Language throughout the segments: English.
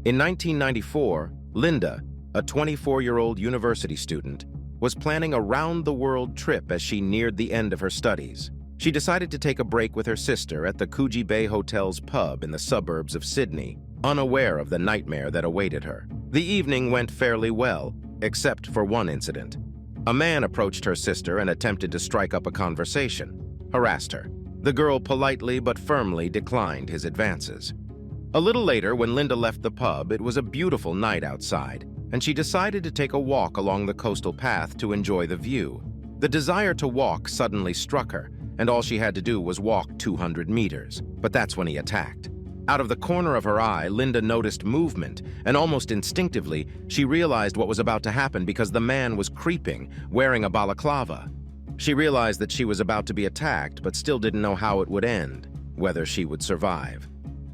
In 1994, Linda, a 24-year-old university student, was planning a round-the-world trip as she neared the end of her studies. She decided to take a break with her sister at the Coogee Bay Hotel's pub in the suburbs of Sydney, unaware of the nightmare that awaited her. The evening went fairly well, except for one incident. A man approached her sister and attempted to strike up a conversation, harassed her. The girl politely but firmly declined his advances. A little later, when Linda left the pub, it was a beautiful night outside, and she decided to take a walk along the coastal path to enjoy the view. The desire to walk suddenly struck her, and all she had to do was walk 200 meters. But that's when he attacked. Out of the corner of her eye, Linda noticed movement, and almost instinctively, she realized what was about to happen because the man was creeping, wearing a balaclava. She realized that she was about to be attacked, but still didn't know how it would end, whether she would survive.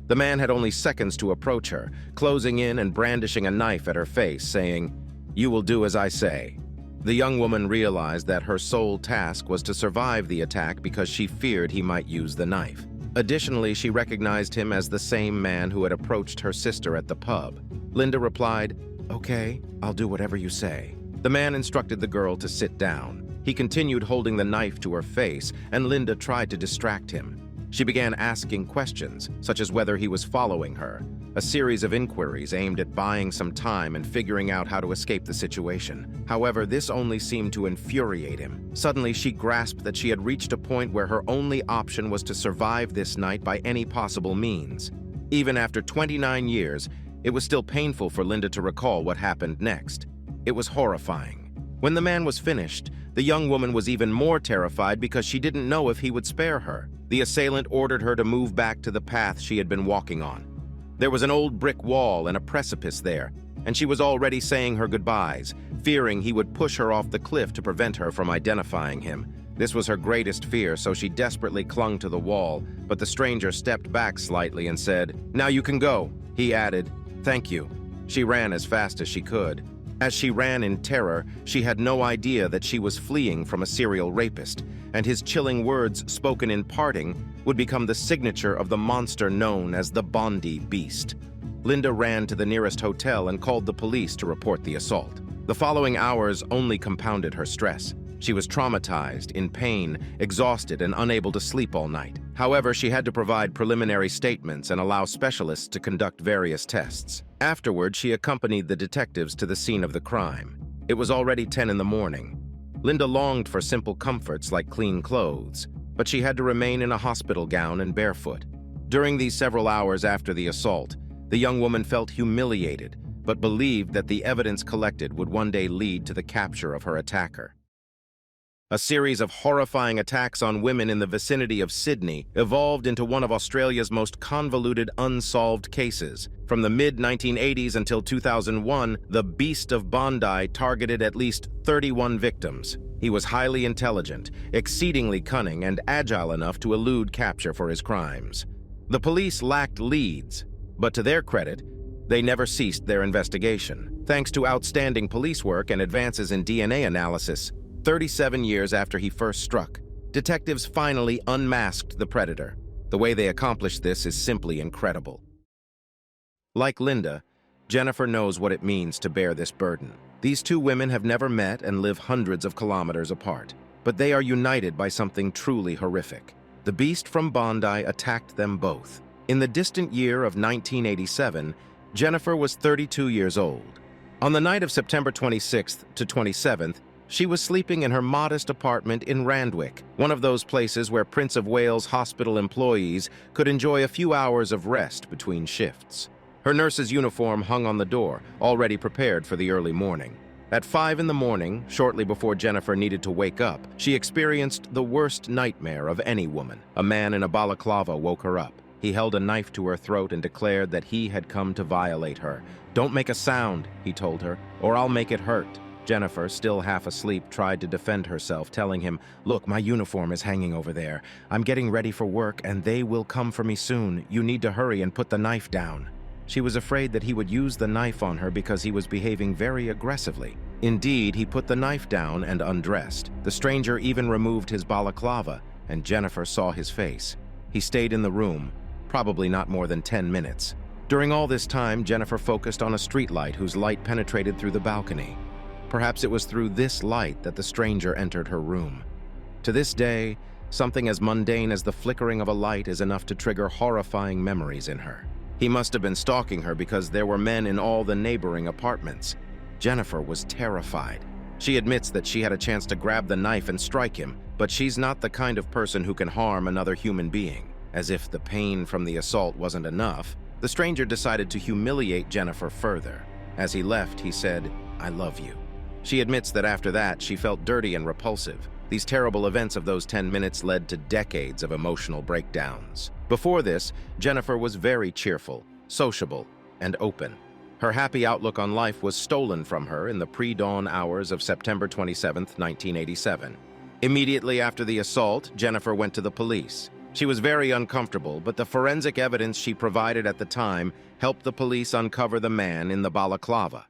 The man had only seconds to approach her, closing in and brandishing a knife at her face, saying, "You will do as I say." The young woman realized that her sole task was to survive the attack because she feared he might use the knife. Additionally, she recognized him as the same man who had approached her sister at the pub. Linda replied, "Okay, I'll do whatever you say." The man instructed the girl to sit down. He continued holding the knife to her face, and Linda tried to distract him. She began asking questions, such as whether he was following her, a series of inquiries aimed at buying some time and figuring out how to escape the situation. However, this only seemed to infuriate him. Suddenly, she grasped that she had reached a point where her only option was to survive this night by any possible means. Even after 29 years, it was still painful for Linda to recall what happened next. It was horrifying. When the man was finished, the young woman was even more terrified because she didn't know if he would spare her. The assailant ordered her to move back to the path she had been walking on. There was an old brick wall and a precipice there, and she was already saying her goodbyes, fearing he would push her off the cliff to prevent her from identifying him. This was her greatest fear, so she desperately clung to the wall, but the stranger stepped back slightly and said, "Now you can go." He added, "Thank you." She ran as fast as she could. As she ran in terror, she had no idea that she was fleeing from a serial rapist, and his chilling words spoken in parting would become the signature of the monster known as the Bondi Beast. Linda ran to the nearest hotel and called the police to report the assault. The following hours only compounded her stress. She was traumatized, in pain, exhausted, and unable to sleep all night. However, she had to provide preliminary statements and allow specialists to conduct various tests. Afterward, she accompanied the detectives to the scene of the crime. It was already 10 in the morning. Linda longed for simple comforts like clean clothes, but she had to remain in a hospital gown and barefoot. During these several hours after the assault, the young woman felt humiliated, but believed that the evidence collected would one day lead to the capture of her attacker. A series of horrifying attacks on women in the vicinity of Sydney evolved into one of Australia's most convoluted unsolved cases. From the mid-1980s until 2001, the Beast of Bondi targeted at least 31 victims. He was highly intelligent, exceedingly cunning, and agile enough to elude capture for his crimes. The police lacked leads, but to their credit, they never ceased their investigation. Thanks to outstanding police work and advances in DNA analysis, 37 years after he first struck, detectives finally unmasked the predator. The way they accomplished this is simply incredible. Like Linda, Jennifer knows what it means to bear this burden. These two women have never met and live hundreds of kilometers apart, but they are united by something truly horrific. The beast from Bondi attacked them both. In the distant year of 1987, Jennifer was 32 years old. On the night of September 26th to 27th, she was sleeping in her modest apartment in Randwick, one of those places where Prince of Wales hospital employees could enjoy a few hours of rest between shifts. Her nurse's uniform hung on the door, already prepared for the early morning. At 5 in the morning, shortly before Jennifer needed to wake up, she experienced the worst nightmare of any woman. A man in a balaclava woke her up. He held a knife to her throat and declared that he had come to violate her. "Don't make a sound," he told her, "or I'll make it hurt." Jennifer, still half asleep, tried to defend herself, telling him, "Look, my uniform is hanging over there. I'm getting ready for work, and they will come for me soon. You need to hurry and put the knife down." She was afraid that he would use the knife on her because he was behaving very aggressively. Indeed, he put the knife down and undressed. The stranger even removed his balaclava, and Jennifer saw his face. He stayed in the room, probably not more than 10 minutes. During all this time, Jennifer focused on a streetlight whose light penetrated through the balcony. Perhaps it was through this light that the stranger entered her room. To this day, something as mundane as the flickering of a light is enough to trigger horrifying memories in her. He must have been stalking her because there were men in all the neighboring apartments. Jennifer was terrified. She admits that she had a chance to grab the knife and strike him, but she's not the kind of person who can harm another human being. As if the pain from the assault wasn't enough, the stranger decided to humiliate Jennifer further. As he left, he said, "I love you." She admits that after that, she felt dirty and repulsive. These terrible events of those 10 minutes led to decades of emotional breakdowns. Before this, Jennifer was very cheerful, sociable, and open. Her happy outlook on life was stolen from her in the pre-dawn hours of September 27, 1987. Immediately after the assault, Jennifer went to the police. She was very uncomfortable, but the forensic evidence she provided at the time helped the police uncover the man in the balaclava.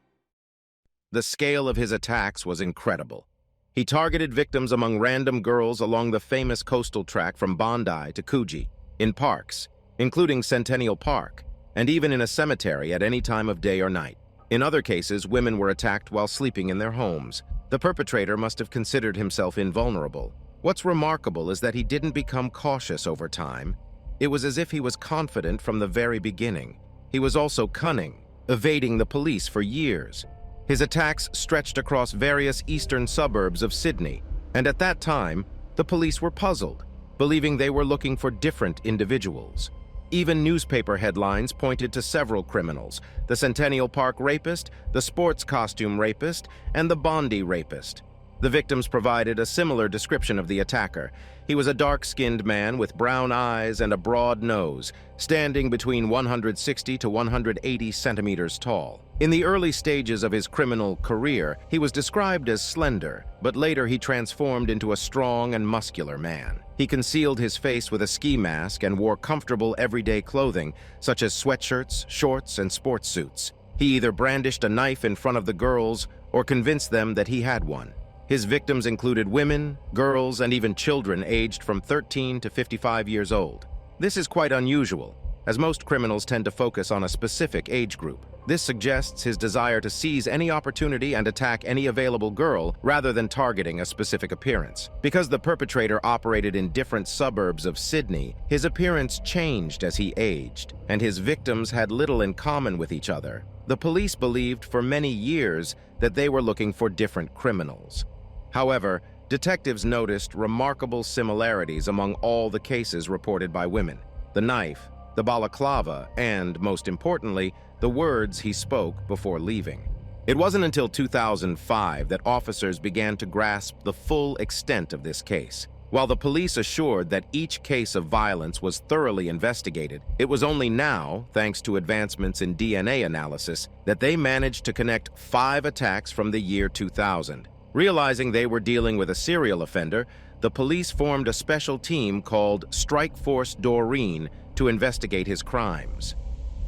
The scale of his attacks was incredible. He targeted victims among random girls along the famous coastal track from Bondi to Coogee, in parks, including Centennial Park, and even in a cemetery at any time of day or night. In other cases, women were attacked while sleeping in their homes. The perpetrator must have considered himself invulnerable. What's remarkable is that he didn't become cautious over time. It was as if he was confident from the very beginning. He was also cunning, evading the police for years. His attacks stretched across various eastern suburbs of Sydney, and at that time, the police were puzzled, believing they were looking for different individuals. Even newspaper headlines pointed to several criminals: the Centennial Park rapist, the sports costume rapist, and the Bondi rapist. The victims provided a similar description of the attacker. He was a dark-skinned man with brown eyes and a broad nose, standing between 160 to 180 centimeters tall. In the early stages of his criminal career, he was described as slender, but later he transformed into a strong and muscular man. He concealed his face with a ski mask and wore comfortable everyday clothing, such as sweatshirts, shorts, and sports suits. He either brandished a knife in front of the girls or convinced them that he had one. His victims included women, girls, and even children aged from 13 to 55 years old. This is quite unusual, as most criminals tend to focus on a specific age group. This suggests his desire to seize any opportunity and attack any available girl rather than targeting a specific appearance. Because the perpetrator operated in different suburbs of Sydney, his appearance changed as he aged, and his victims had little in common with each other. The police believed for many years that they were looking for different criminals. However, detectives noticed remarkable similarities among all the cases reported by women: the knife, the balaclava, and, most importantly, the words he spoke before leaving. It wasn't until 2005 that officers began to grasp the full extent of this case. While the police assured that each case of violence was thoroughly investigated, it was only now, thanks to advancements in DNA analysis, that they managed to connect 5 attacks from the year 2000. Realizing they were dealing with a serial offender, the police formed a special team called Strike Force Doreen to investigate his crimes.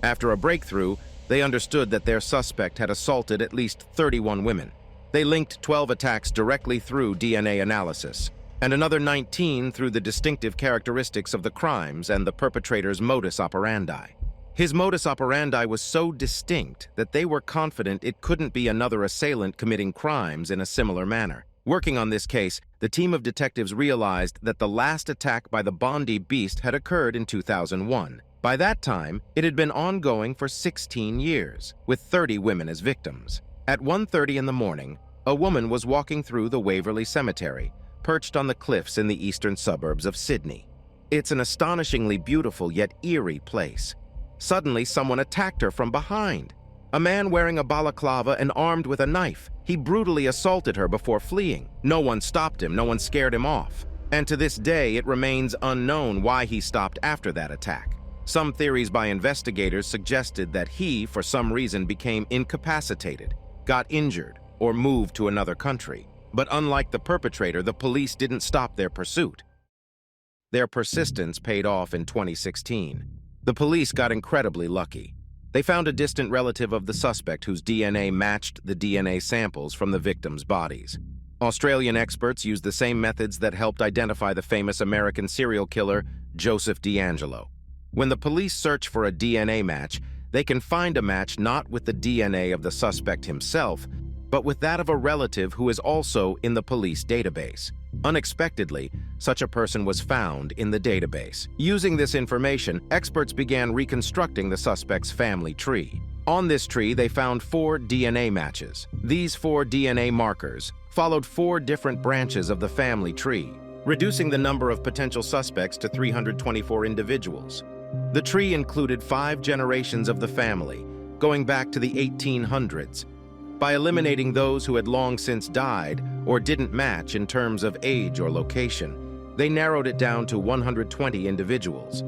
After a breakthrough, they understood that their suspect had assaulted at least 31 women. They linked 12 attacks directly through DNA analysis, and another 19 through the distinctive characteristics of the crimes and the perpetrator's modus operandi. His modus operandi was so distinct that they were confident it couldn't be another assailant committing crimes in a similar manner. Working on this case, the team of detectives realized that the last attack by the Bondi Beast had occurred in 2001. By that time, it had been ongoing for 16 years, with 30 women as victims. At 1:30 in the morning, a woman was walking through the Waverley Cemetery, perched on the cliffs in the eastern suburbs of Sydney. It's an astonishingly beautiful yet eerie place. Suddenly, someone attacked her from behind. A man wearing a balaclava and armed with a knife. He brutally assaulted her before fleeing. No one stopped him, no one scared him off. And to this day, it remains unknown why he stopped after that attack. Some theories by investigators suggested that he, for some reason, became incapacitated, got injured, or moved to another country. But unlike the perpetrator, the police didn't stop their pursuit. Their persistence paid off in 2016. The police got incredibly lucky. They found a distant relative of the suspect whose DNA matched the DNA samples from the victims' bodies. Australian experts used the same methods that helped identify the famous American serial killer, Joseph DeAngelo. When the police searched for a DNA match, They can find a match not with the DNA of the suspect himself, but with that of a relative who is also in the police database. Unexpectedly, such a person was found in the database. Using this information, experts began reconstructing the suspect's family tree. On this tree, they found 4 DNA matches. These 4 DNA markers followed 4 different branches of the family tree, reducing the number of potential suspects to 324 individuals. The tree included 5 generations of the family, going back to the 1800s. By eliminating those who had long since died or didn't match in terms of age or location, they narrowed it down to 120 individuals.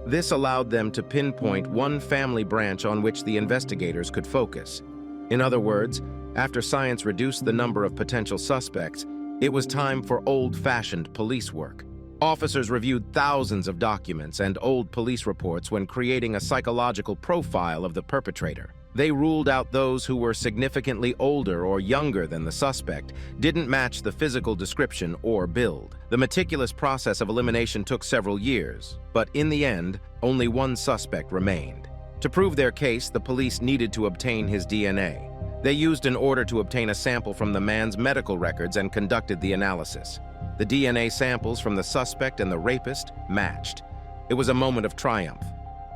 This allowed them to pinpoint one family branch on which the investigators could focus. In other words, after science reduced the number of potential suspects, it was time for old-fashioned police work. Officers reviewed thousands of documents and old police reports when creating a psychological profile of the perpetrator. They ruled out those who were significantly older or younger than the suspect, didn't match the physical description or build. The meticulous process of elimination took several years, but in the end, only one suspect remained. To prove their case, the police needed to obtain his DNA. They used an order to obtain a sample from the man's medical records and conducted the analysis. The DNA samples from the suspect and the rapist matched. It was a moment of triumph.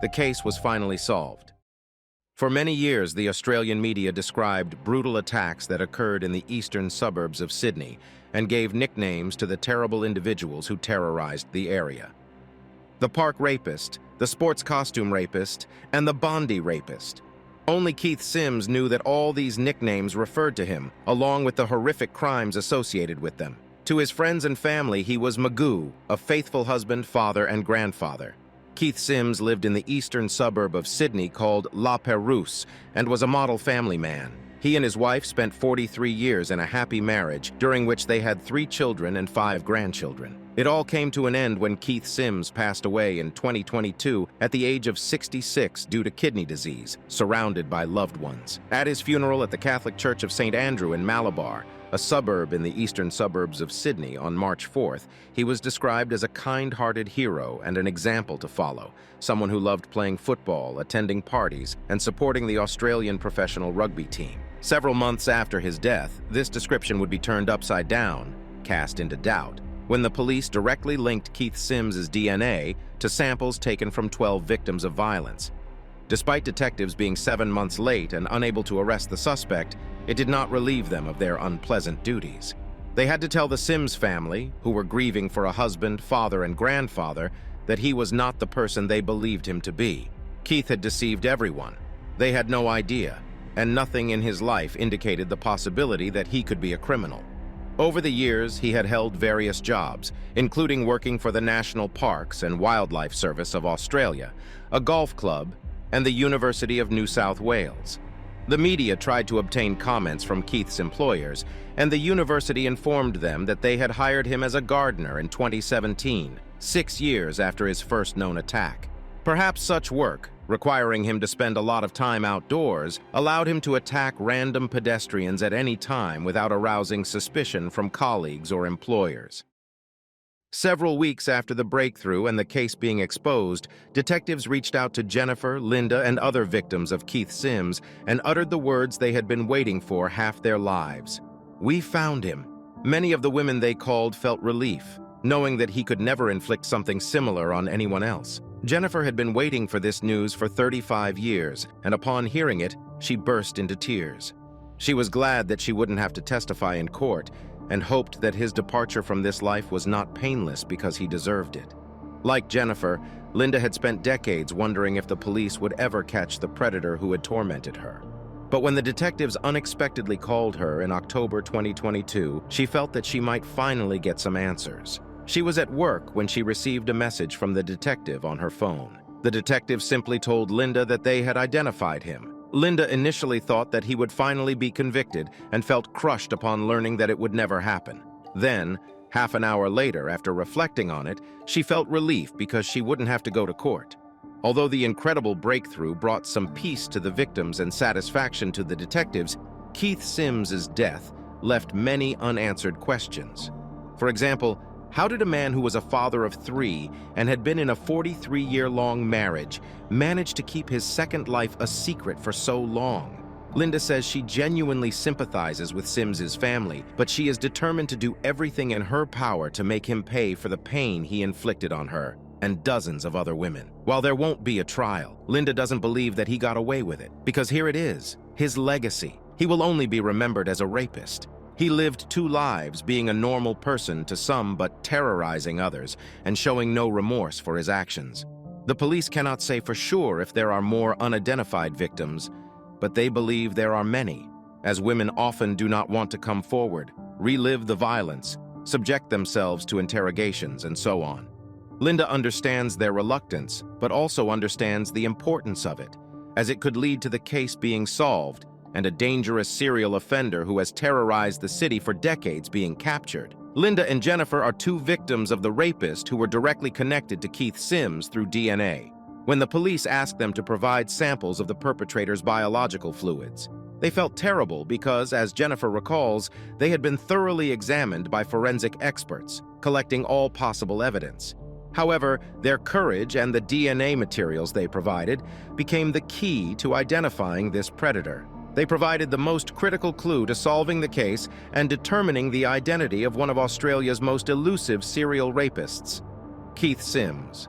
The case was finally solved. For many years, the Australian media described brutal attacks that occurred in the eastern suburbs of Sydney and gave nicknames to the terrible individuals who terrorized the area. The park rapist, the sports costume rapist, and the Bondi rapist. Only Keith Sims knew that all these nicknames referred to him, along with the horrific crimes associated with them. To his friends and family, he was Magoo, a faithful husband, father, and grandfather. Keith Sims lived in the eastern suburb of Sydney called La Perouse and was a model family man. He and his wife spent 43 years in a happy marriage, during which they had 3 children and 5 grandchildren. It all came to an end when Keith Sims passed away in 2022 at the age of 66 due to kidney disease, surrounded by loved ones. At his funeral at the Catholic Church of St. Andrew in Malabar, a suburb in the eastern suburbs of Sydney, on March 4th, he was described as a kind-hearted hero and an example to follow, someone who loved playing football, attending parties, and supporting the Australian professional rugby team. Several months after his death, this description would be turned upside down, cast into doubt, when the police directly linked Keith Sims' DNA to samples taken from 12 victims of violence. Despite detectives being 7 months late and unable to arrest the suspect, it did not relieve them of their unpleasant duties. They had to tell the Sims family, who were grieving for a husband, father, and grandfather, that he was not the person they believed him to be. Keith had deceived everyone. They had no idea, and nothing in his life indicated the possibility that he could be a criminal. Over the years, he had held various jobs, including working for the National Parks and Wildlife Service of Australia, a golf club, and the University of New South Wales. The media tried to obtain comments from Keith's employers, and the university informed them that they had hired him as a gardener in 2017, 6 years after his first known attack. Perhaps such work, requiring him to spend a lot of time outdoors, allowed him to attack random pedestrians at any time without arousing suspicion from colleagues or employers. Several weeks after the breakthrough and the case being exposed, detectives reached out to Jennifer, Linda, and other victims of Keith Sims and uttered the words they had been waiting for half their lives. "We found him." Many of the women they called felt relief, knowing that he could never inflict something similar on anyone else. Jennifer had been waiting for this news for 35 years, and upon hearing it, she burst into tears. She was glad that she wouldn't have to testify in court, and hoped that his departure from this life was not painless because he deserved it. Like Jennifer, Linda had spent decades wondering if the police would ever catch the predator who had tormented her. But when the detectives unexpectedly called her in October 2022, she felt that she might finally get some answers. She was at work when she received a message from the detective on her phone. The detective simply told Linda that they had identified him. Linda initially thought that he would finally be convicted and felt crushed upon learning that it would never happen. Then, half an hour later, after reflecting on it, she felt relief because she wouldn't have to go to court. Although the incredible breakthrough brought some peace to the victims and satisfaction to the detectives, Keith Sims' death left many unanswered questions. For example, How did a man who was a father of 3 and had been in a 43-year-long marriage manage to keep his second life a secret for so long? Linda says she genuinely sympathizes with Sims's family, but she is determined to do everything in her power to make him pay for the pain he inflicted on her and dozens of other women. While there won't be a trial, Linda doesn't believe that he got away with it, because here it is, his legacy. He will only be remembered as a rapist. He lived 2 lives, being a normal person to some but terrorizing others and showing no remorse for his actions. The police cannot say for sure if there are more unidentified victims, but they believe there are many, as women often do not want to come forward, relive the violence, subject themselves to interrogations, and so on. Linda understands their reluctance, but also understands the importance of it, as it could lead to the case being solved and a dangerous serial offender who has terrorized the city for decades being captured. Linda and Jennifer are 2 victims of the rapist who were directly connected to Keith Sims through DNA. When the police asked them to provide samples of the perpetrator's biological fluids, they felt terrible because, as Jennifer recalls, they had been thoroughly examined by forensic experts, collecting all possible evidence. However, their courage and the DNA materials they provided became the key to identifying this predator. They provided the most critical clue to solving the case and determining the identity of one of Australia's most elusive serial rapists, Keith Sims.